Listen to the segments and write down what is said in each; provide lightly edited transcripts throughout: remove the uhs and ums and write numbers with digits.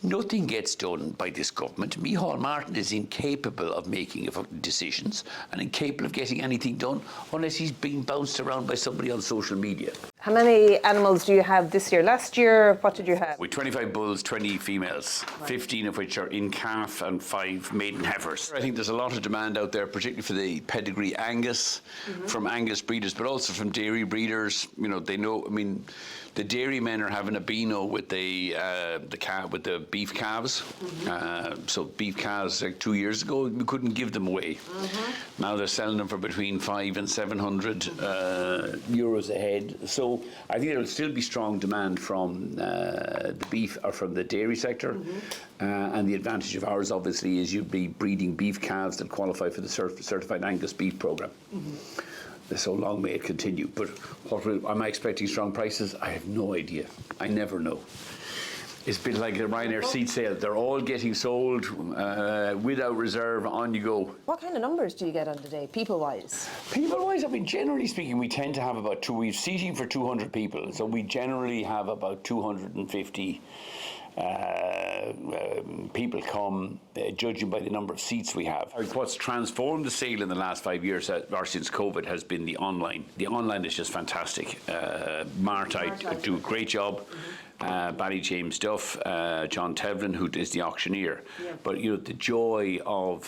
Nothing gets done by this government. Micheál Martin is incapable of making decisions and incapable of getting anything done unless he's being bounced around by somebody on social media. How many animals do you have this year? Last year, what did you have? With 25 bulls, 20 females, right. 15 of which are in calf and 5 maiden heifers. I think there's a lot of demand out there, particularly for the pedigree Angus, from Angus breeders, but also from dairy breeders. You know, they know, I mean, the dairy men are having a beano with the beef calves. So beef calves, like 2 years ago, we couldn't give them away. Now they're selling them for between 500 and 700 euros a head. So I think there will still be strong demand from the beef or from the dairy sector. And the advantage of ours, obviously, is you'd be breeding beef calves that qualify for the Certified Angus Beef Programme. So long may it continue. But am I expecting strong prices? I have no idea. I never know. It's a bit like a Ryanair seat sale. They're all getting sold without reserve, on you go. What kind of numbers do you get on the day, people-wise? People-wise, I mean, generally speaking, we tend to have about we've seating for 200 people. So we generally have about 250 people come, judging by the number of seats we have. What's transformed the sale in the last 5 years, or since COVID, has been the online. The online is just fantastic. Martite do a great job. Barry James Duff, John Tevlin, who is the auctioneer. But you know, the joy of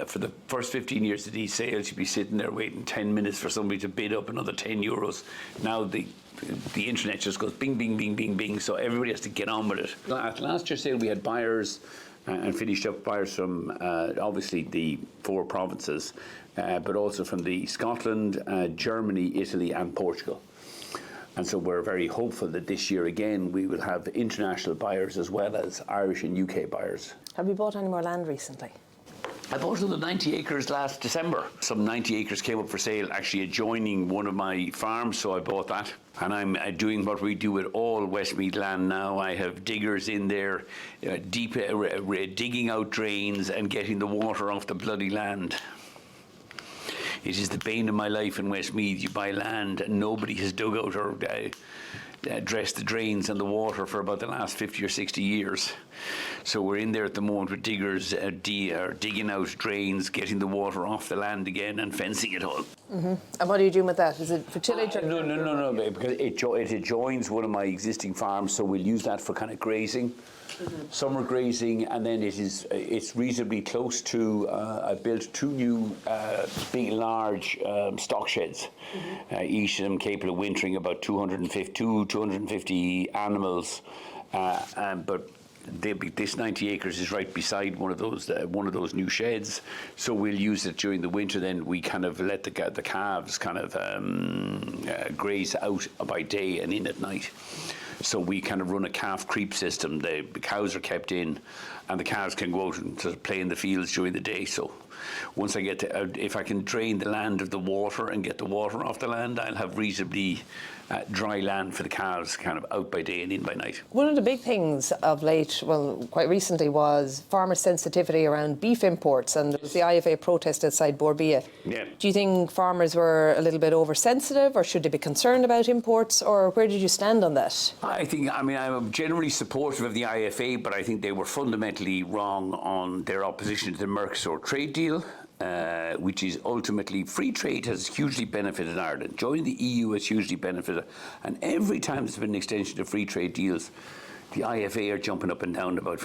for the first 15 years of these sales, you'd be sitting there waiting 10 minutes for somebody to bid up another 10 euros. Now the internet just goes bing, bing, bing, bing, bing, so everybody has to get on with it. At last year's sale, we had buyers and finished up buyers from obviously the 4 provinces, but also from the Scotland, Germany, Italy and Portugal. And so we're very hopeful that this year again we will have international buyers as well as Irish and UK buyers. Have you bought any more land recently? I bought another 90 acres last December. Some 90 acres came up for sale, actually adjoining one of my farms, so I bought that. And I'm doing what we do with all Westmeath land now. I have diggers in there, digging out drains and getting the water off the bloody land. It is the bane of my life in Westmeath. You buy land and nobody has dug out or addressed the drains and the water for about the last 50 or 60 years. So we're in there at the moment with diggers digging out drains, getting the water off the land again and fencing it all. And what are you doing with that? Is it for tillage? No, because it adjoins one of my existing farms, so we'll use that for kind of grazing. Summer grazing, and then it's reasonably close to. I built 2 new big, large stock sheds, each of them capable of wintering about 250 animals, but. This 90 acres is right beside one of those new sheds, so we'll use it during the winter. Then we kind of let the calves kind of graze out by day and in at night. So we kind of run a calf creep system. The cows are kept in, and the calves can go out and sort of play in the fields during the day. So once I get if I can drain the land of the water and get the water off the land, I'll have reasonably dry land for the calves, kind of out by day and in by night. One of the big things of late, well, quite recently, was farmer sensitivity around beef imports, and there was the IFA protest outside Borbia. Yeah. Do you think farmers were a little bit oversensitive, or should they be concerned about imports, or where did you stand on that? I mean, I'm generally supportive of the IFA, but I think they were fundamentally wrong on their opposition to the Mercosur trade deal. Which is ultimately free trade has hugely benefited Ireland. Joining the EU has hugely benefited, and every time there's been an extension to free trade deals, the IFA are jumping up and down about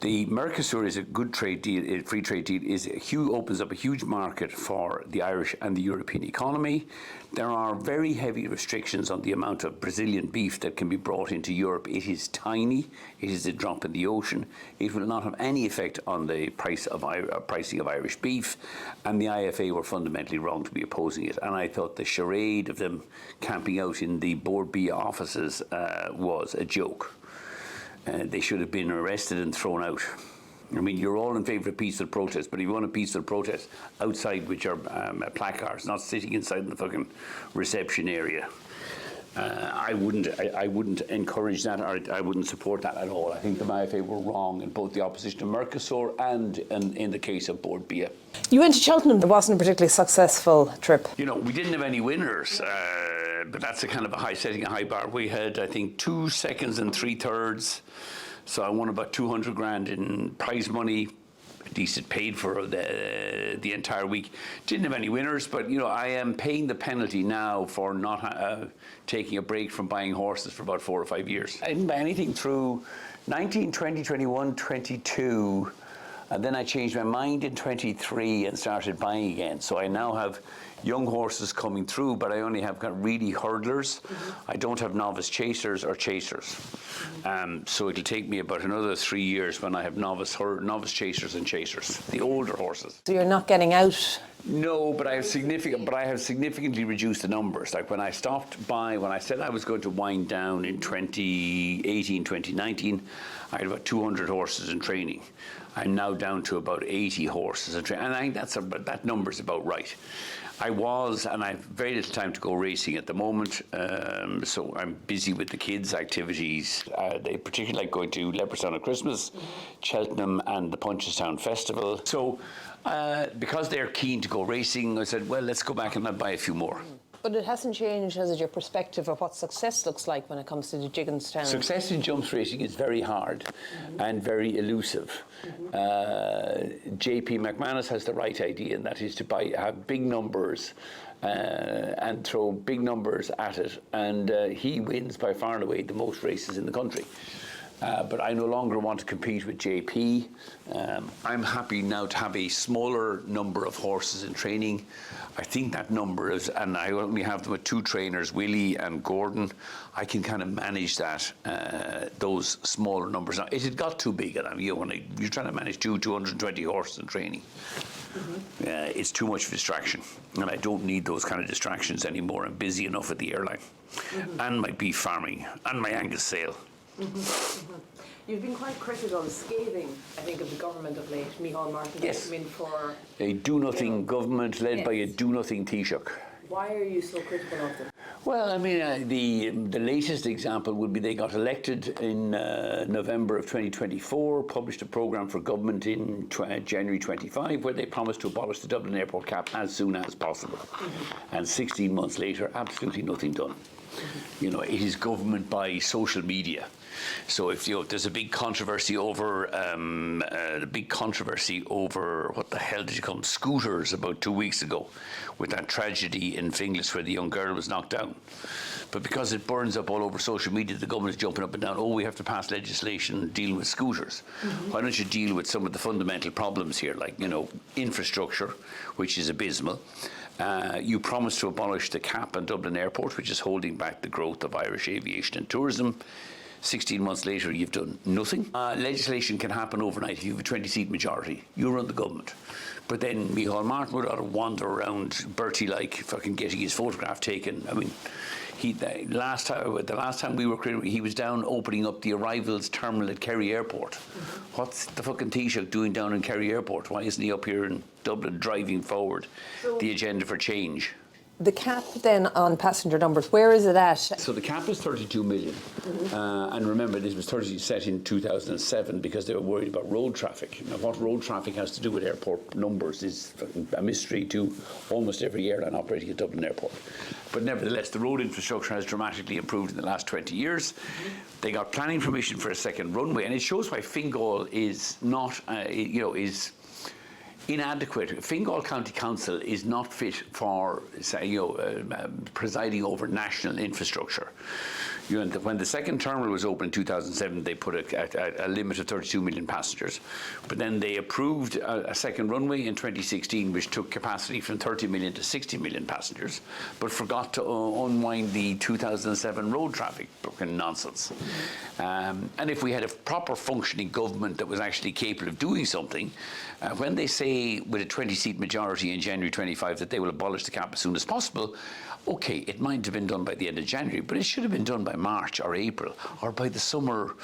the Mercosur is a good trade deal. Free trade deal opens up a huge market for the Irish and the European economy. There are very heavy restrictions on the amount of Brazilian beef that can be brought into Europe. It is tiny. It is a drop in the ocean. It will not have any effect on the pricing of Irish beef, and the IFA were fundamentally wrong to be opposing it. And I thought the charade of them camping out in the Borbia offices was a joke. They should have been arrested and thrown out. I mean, you're all in favour of peaceful protest, but if you want a peaceful protest, outside which are placards, not sitting inside the fucking reception area. I wouldn't encourage that, or I wouldn't support that at all. I think the IFA were wrong in both the opposition to Mercosur and in the case of Board Bia. You went to Cheltenham. It wasn't a particularly successful trip. You know, we didn't have any winners, but that's a kind of setting a high bar. We had, I think, 2 seconds and 3 thirds. So I won about 200 grand in prize money. At least it paid for the entire week. Didn't have any winners, but you know, I am paying the penalty now for not taking a break from buying horses for about 4 or 5 years. I didn't buy anything through 19, 20, 21, 22, and then I changed my mind in 23 and started buying again. So I now have young horses coming through, but I only have got really hurdlers. I don't have novice chasers or chasers. So it'll take me about another 3 years when I have novice chasers and chasers, the older horses. So you're not getting out? No, but I have significantly reduced the numbers. Like when I said I was going to wind down in 2018, 2019, I had about 200 horses in training. I'm now down to about 80 horses in training, and I think that number's about right. I have very little time to go racing at the moment, so I'm busy with the kids' activities. They particularly like going to Leopardstown at Christmas, Cheltenham and the Punchestown Festival. So because they're keen to go racing, I said, well, let's go back and I'll buy a few more. But it hasn't changed, has it, your perspective of what success looks like when it comes to the Gigginstown? Success in jumps racing is very hard and very elusive. JP McManus has the right idea, and that is to have big numbers and throw big numbers at it, and he wins by far and away the most races in the country. But I no longer want to compete with JP. I'm happy now to have a smaller number of horses in training. I think that number is, and I only have them with 2 trainers, Willie and Gordon. I can kind of manage that, those smaller numbers. Now, it had got too big. And you're trying to manage 220 horses in training. It's too much distraction, and I don't need those kind of distractions anymore. I'm busy enough at the airline, and my beef farming, and my Angus sale. You've been quite critical, scathing, I think, of the government of late. Micheál Martin came in for a do-nothing government led by a do-nothing Taoiseach. Why are you so critical of them? Well, I mean, the latest example would be they got elected in November of 2024, published a programme for government in January 25, where they promised to abolish the Dublin Airport cap as soon as possible. And 16 months later, absolutely nothing done. You know, it is government by social media. So if there's a big controversy over what the hell did you call them, scooters about 2 weeks ago, with that tragedy in Finglas where the young girl was knocked down. But because it burns up all over social media, the government is jumping up and down. Oh, we have to pass legislation dealing with scooters. Why don't you deal with some of the fundamental problems here, like infrastructure, which is abysmal. You promised to abolish the cap on Dublin Airport, which is holding back the growth of Irish aviation and tourism. 16 months later, you've done nothing. Legislation can happen overnight if you have a 20-seat majority. You run the government. But then Micheál Martin would ought to wander around Bertie like fucking getting his photograph taken. I mean, the last time we were critical, he was down opening up the arrivals terminal at Kerry Airport. What's the fucking Taoiseach doing down in Kerry Airport? Why isn't he up here in Dublin driving forward the agenda for change? The cap then on passenger numbers, where is it at? So the cap is 32 million. And remember, this was set in 2007 because they were worried about road traffic. Now, what road traffic has to do with airport numbers is a mystery to almost every airline operating at Dublin Airport. But nevertheless, the road infrastructure has dramatically improved in the last 20 years. They got planning permission for a second runway, and it shows why Fingal is not, is inadequate. Fingal County Council is not fit for, presiding over national infrastructure. When the second terminal was opened in 2007, they put a limit of 32 million passengers. But then they approved a second runway in 2016, which took capacity from 30 million to 60 million passengers, but forgot to unwind the 2007 road traffic nonsense. And if we had a proper functioning government that was actually capable of doing something, when they say with a 20-seat majority in January 25 that they will abolish the cap as soon as possible, okay, it might have been done by the end of January, but it should have been done by March or April or by the summer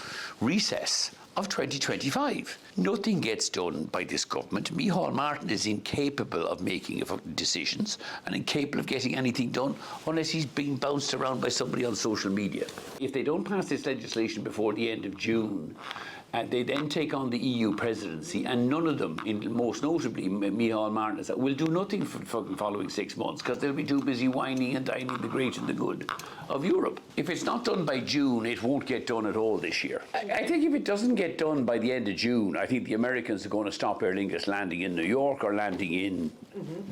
recess of 2025. Nothing gets done by this government. Micheál Martin is incapable of making decisions and incapable of getting anything done unless he's being bounced around by somebody on social media. If they don't pass this legislation before the end of June, they then take on the EU presidency, and none of them, most notably Micheál Martin, will do nothing for the following 6 months because they'll be too busy whining and dining the great and the good of Europe. If it's not done by June, it won't get done at all this year. I think if it doesn't get done by the end of June, I think the Americans are going to stop Aer Lingus landing in New York or landing in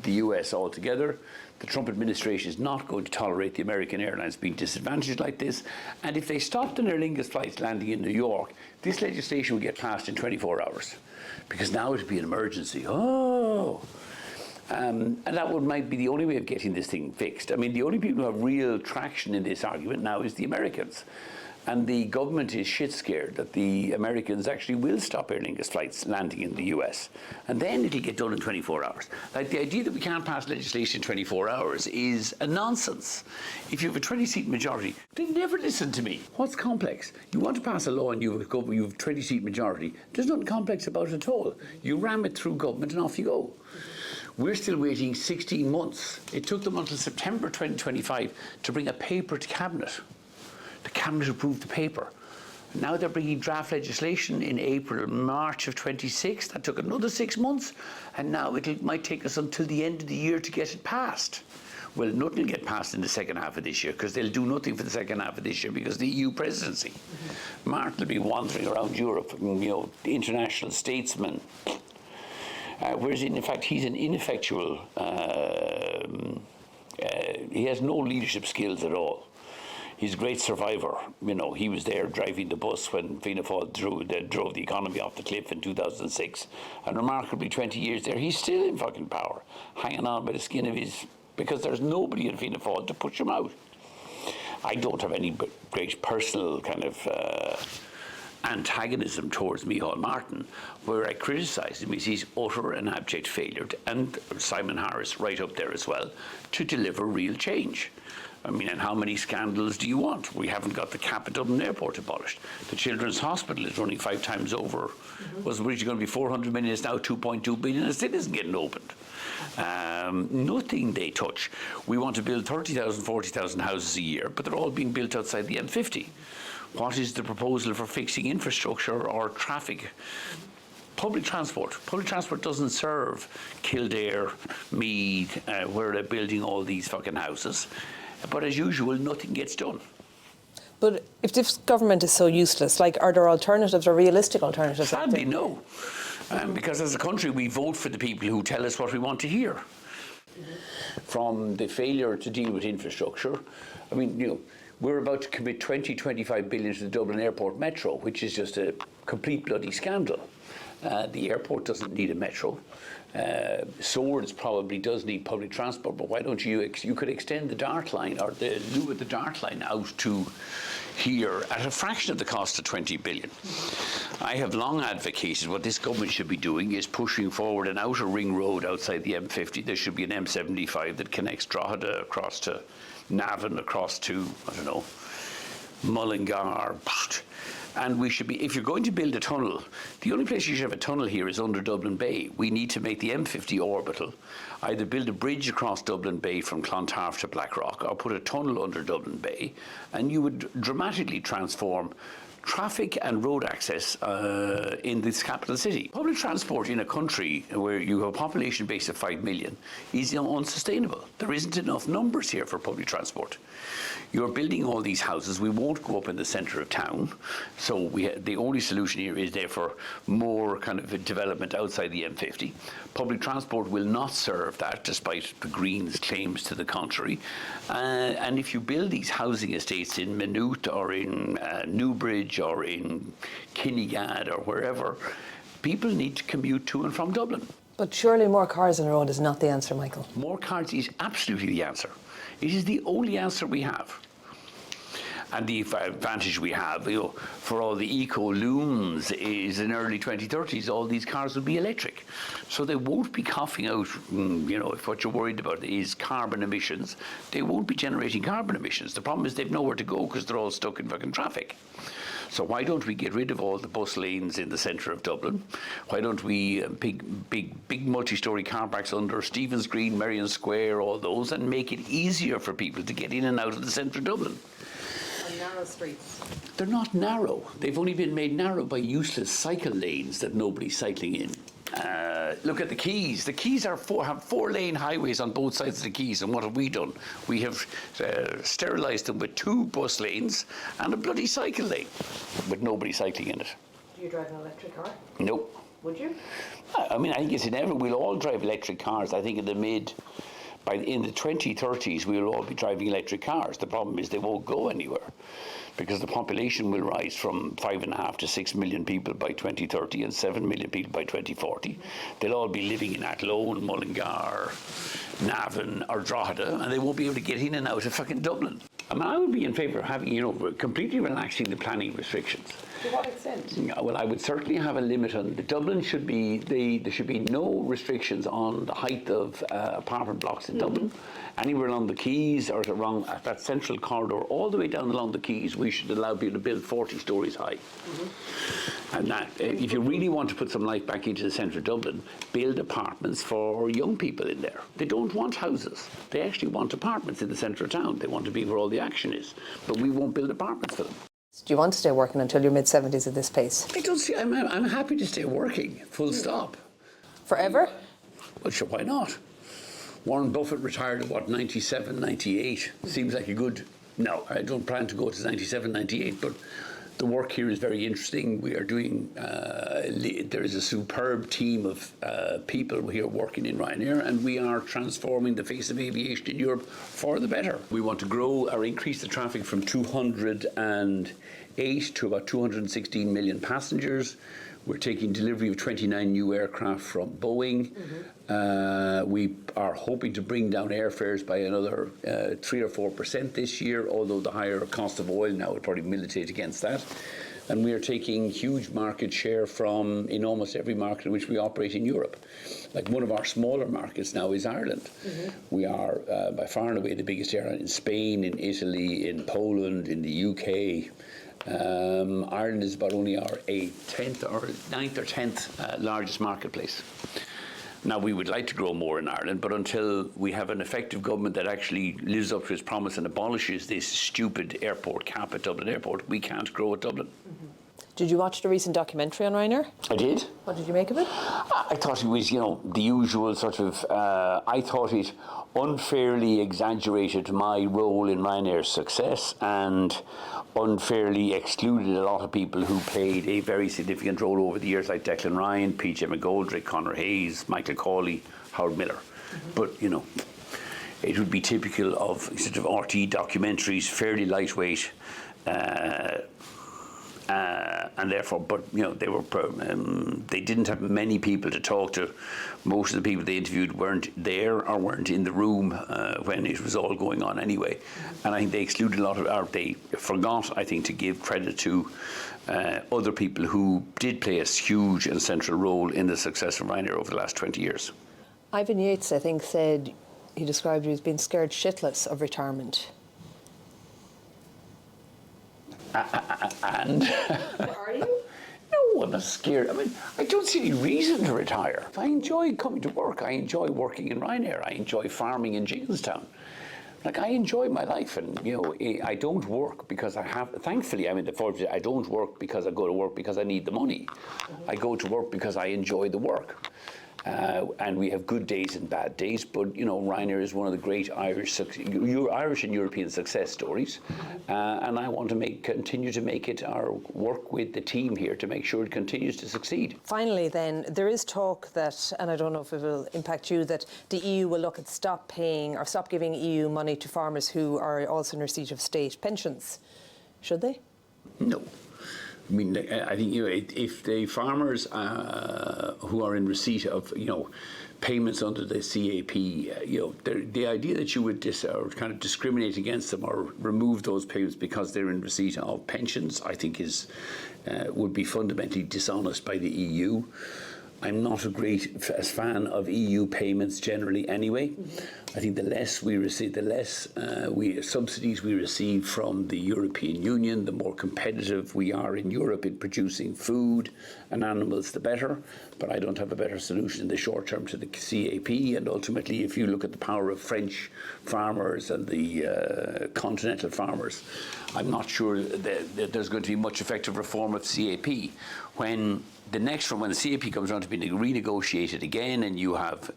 the US altogether. The Trump administration is not going to tolerate the American airlines being disadvantaged like this. And if they stopped an Aer Lingus flights landing in New York, this legislation will get passed in 24 hours. Because now it would be an emergency. And that might be the only way of getting this thing fixed. I mean, the only people who have real traction in this argument now is the Americans. And the government is shit scared that the Americans actually will stop Aer Lingus flights landing in the US. And then it'll get done in 24 hours. Like, the idea that we can't pass legislation in 24 hours is a nonsense. If you have a 20-seat majority, they never listen to me. What's complex? You want to pass a law and you have a 20-seat majority. There's nothing complex about it at all. You ram it through government and off you go. We're still waiting 16 months. It took them until September 2025 to bring a paper to Cabinet. The Cabinet approved the paper. Now they're bringing draft legislation in April, March of 26. That took another 6 months. And now it might take us until the end of the year to get it passed. Well, nothing will get passed in the second half of this year because they'll do nothing for the second half of this year because of the EU presidency. Martin will be wandering around Europe, international statesman. Whereas, in fact, he's an ineffectual, he has no leadership skills at all. He's a great survivor. He was there driving the bus when Fianna Fáil drove the economy off the cliff in 2006. And remarkably, 20 years there, he's still in fucking power, hanging on by the skin of his, because there's nobody in Fianna Fáil to push him out. I don't have any great personal kind of antagonism towards Micheál Martin. Where I criticise him is his utter and abject failure, and Simon Harris right up there as well, to deliver real change. I mean, and how many scandals do you want? We haven't got the cap at Dublin Airport abolished. The Children's Hospital is running 5 times over. Was originally going to be 400 million, it's now 2.2 billion, and it still isn't getting opened. Nothing they touch. We want to build 30,000, 40,000 houses a year, but they're all being built outside the M50. What is the proposal for fixing infrastructure or traffic? Public transport. Public transport doesn't serve Kildare, Meath, where they're building all these fucking houses. But as usual, nothing gets done. But if this government is so useless, are there alternatives or realistic alternatives? Sadly, no. Because as a country, we vote for the people who tell us what we want to hear. From the failure to deal with infrastructure, I mean, we're about to commit 25 billion to the Dublin Airport metro, which is just a complete bloody scandal. The airport doesn't need a metro. Swords probably does need public transport, but why don't you could extend the Dart line or the Dart line out to here at a fraction of the cost of 20 billion. I have long advocated what this government should be doing is pushing forward an outer ring road outside the M50. There should be an M75 that connects Drogheda across to Navan, across to, I don't know, Mullingar. And we should be, if you're going to build a tunnel, the only place you should have a tunnel here is under Dublin Bay. We need to make the M50 orbital, either build a bridge across Dublin Bay from Clontarf to Blackrock or put a tunnel under Dublin Bay, and you would dramatically transform traffic and road access in this capital city. Public transport in a country where you have a population base of 5 million is unsustainable. There isn't enough numbers here for public transport. You're building all these houses. We won't go up in the centre of town. So the only solution here is therefore more kind of a development outside the M50. Public transport will not serve that, despite the Greens' claims to the contrary. And if you build these housing estates in Maynooth or in Newbridge or in Kinnegad or wherever, people need to commute to and from Dublin. But surely more cars on the road is not the answer, Michael. More cars is absolutely the answer. It is the only answer we have. And the advantage we have, for all the eco-looms is in early 2030s, all these cars will be electric. So they won't be coughing out, if what you're worried about is carbon emissions, they won't be generating carbon emissions. The problem is they've nowhere to go because they're all stuck in fucking traffic. So why don't we get rid of all the bus lanes in the centre of Dublin? Why don't we big multi-storey car parks under Stephen's Green, Merrion Square, all those, and make it easier for people to get in and out of the centre of Dublin? And narrow streets. They're not narrow. They've only been made narrow by useless cycle lanes that nobody's cycling in. Look at the Quays. The Quays have 4-lane highways on both sides of the Quays, and what have we done? We have sterilised them with 2 bus lanes and a bloody cycle lane, with nobody cycling in it. Do you drive an electric car? No. Would you? I mean, I think it's inevitable. We'll all drive electric cars. I think in the 2030s, we'll all be driving electric cars. The problem is they won't go anywhere, because the population will rise from 5.5 to 6 million people by 2030 and 7 million people by 2040. They'll all be living in Athlone, Mullingar, Navan or Drogheda, and they won't be able to get in and out of fucking Dublin. I mean, I would be in favour of having, completely relaxing the planning restrictions. To what extent? Well, I would certainly have a limit on Dublin. There should be no restrictions on the height of apartment blocks in Dublin. Anywhere along the Quays or around that central corridor, all the way down along the Quays, we should allow people to build 40 stories high. And that, if you really want to put some life back into the centre of Dublin, build apartments for young people in there. They don't want houses. They actually want apartments in the centre of town. They want to be where all the action is. But we won't build apartments for them. Do you want to stay working until your mid-70s at this pace? I don't see. I'm happy to stay working, full stop. Forever? Well, sure, why not? Warren Buffett retired at, 97, 98. Seems like a good... No, I don't plan to go to 97, 98, but the work here is very interesting. We are doing... there is a superb team of people here working in Ryanair, and we are transforming the face of aviation in Europe for the better. We want to grow or increase the traffic from 208 to about 216 million passengers. We're taking delivery of 29 new aircraft from Boeing. We are hoping to bring down airfares by another 3 or 4% this year, although the higher cost of oil now would probably militate against that. And we are taking huge market share in almost every market in which we operate in Europe. Like, one of our smaller markets now is Ireland. We are by far and away the biggest airline in Spain, in Italy, in Poland, in the UK. Ireland is about only our 10th or 9th or 10th largest marketplace. Now, we would like to grow more in Ireland, but until we have an effective government that actually lives up to its promise and abolishes this stupid airport cap at Dublin Airport, we can't grow at Dublin. Did you watch the recent documentary on Ryanair? I did. What did you make of it? I thought it was, the usual sort of... I thought it unfairly exaggerated my role in Ryanair's success and unfairly excluded a lot of people who played a very significant role over the years, like Declan Ryan, PJ McGoldrick, Conor Hayes, Michael Cawley, Howard Miller. But, it would be typical of sort of RT documentaries, fairly lightweight, and therefore, they didn't have many people to talk to. Most of the people they interviewed weren't there or weren't in the room when it was all going on anyway. And I think they excluded they forgot, I think, to give credit to other people who did play a huge and central role in the success of Ryanair over the last 20 years. Ivan Yates, I think, said he described you as being scared shitless of retirement. And Are you? No, I'm not scared. I mean, I don't see any reason to retire. I enjoy coming to work. I enjoy working in Ryanair. I enjoy farming in Jamestown. Like, I enjoy my life, and I don't work because I have. Thankfully, I'm in the fortunate. I don't work because I go to work because I need the money. I go to work because I enjoy the work. And we have good days and bad days, but Ryanair is one of the great Irish and European success stories, and I want to continue to make it our work with the team here to make sure it continues to succeed. Finally, then, there is talk that, and I don't know if it will impact you, that the EU will look at stop giving EU money to farmers who are also in receipt of state pensions. Should they? No. I mean, I think if the farmers who are in receipt of payments under the CAP, the idea that you would kind of discriminate against them or remove those payments because they're in receipt of pensions, I think would be fundamentally dishonest by the EU. I'm not a great fan of EU payments generally anyway. I think the less we receive, the less subsidies we receive from the European Union, the more competitive we are in Europe in producing food and animals, the better. But I don't have a better solution in the short term to the CAP. And ultimately, if you look at the power of French farmers and the continental farmers, I'm not sure that there's going to be much effective reform of CAP. When the next one, when the CAP comes around to be renegotiated again, and you have,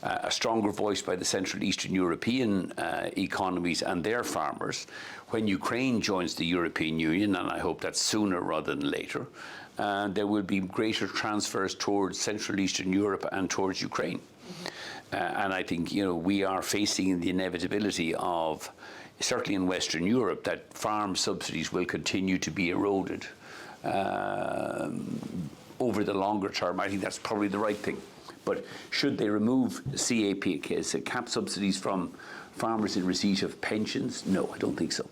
a stronger voice by the Central Eastern European economies and their farmers, when Ukraine joins the European Union, and I hope that's sooner rather than later, there will be greater transfers towards Central Eastern Europe and towards Ukraine. And I think, we are facing the inevitability of, certainly in Western Europe, that farm subsidies will continue to be eroded over the longer term. I think that's probably the right thing. But should they remove CAP subsidies from farmers in receipt of pensions? No, I don't think so.